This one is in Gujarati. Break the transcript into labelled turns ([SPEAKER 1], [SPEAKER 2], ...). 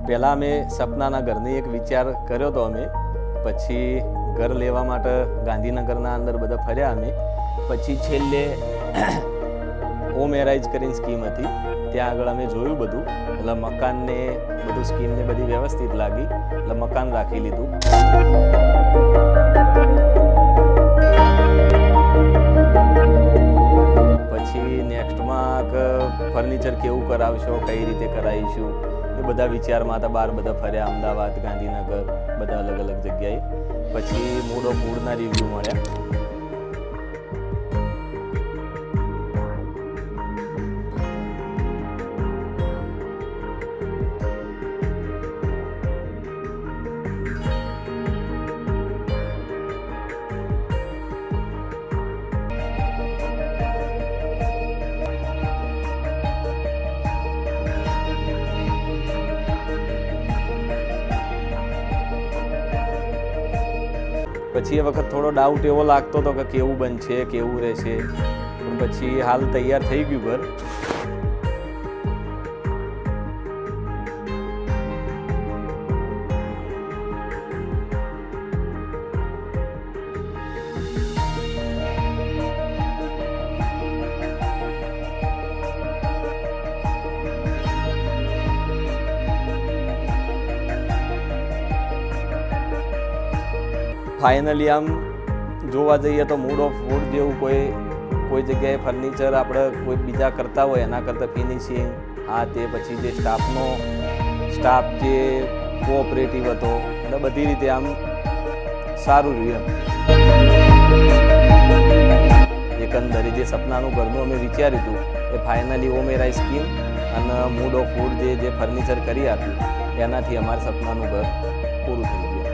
[SPEAKER 1] પહેલાં અમે સપનાના ઘરની એક વિચાર કર્યો હતો અમે, પછી ઘર લેવા માટે ગાંધીનગરના અંદર બધા ફર્યા અમે, પછી છેલ્લે હોમ એરાઇઝ કરીને સ્કીમ હતી, ત્યાં આગળ અમે જોયું બધું, એટલે મકાનને બધું સ્કીમને બધી વ્યવસ્થિત લાગી, એટલે મકાન રાખી લીધું. પછી નેક્સ્ટમાં ફર્નિચર કેવું કરાવશો, કઈ રીતે કરાવીશું, એ બધા વિચારમાં હતા. બહાર બધા ફર્યા, અમદાવાદ, ગાંધીનગર, બધા અલગ અલગ જગ્યાએ. પછી મૂડ ઓફ વુડના રિવ્યૂ મળ્યા. પછી એ વખત થોડો ડાઉટ એવો લાગતો હતો કે કેવું બનશે, કેવું રહેશે, પણ પછી હાલ તૈયાર થઈ ગયું ઘર. ફાઇનલી આમ જોવા જઈએ તો મૂડ ઓફ વુડ જેવું કોઈ જગ્યાએ ફર્નિચર આપણે કોઈ બીજા કરતા હોય એના કરતાં ફિનિશિંગ તે પછી જે સ્ટાફ જે કોઓપરેટિવ હતો, એટલે બધી રીતે આમ સારું રહ્યું એમ. એકંદરે જે સપનાનું ઘરનું અમે વિચાર્યું હતું એ ફાઇનલી હોમ એરાઇઝ સ્કીમ અને મૂડ ઓફ વુડ જે ફર્નિચર કરી આપ્યું એનાથી અમારું સપનાનું ઘર પૂરું થઈ ગયું.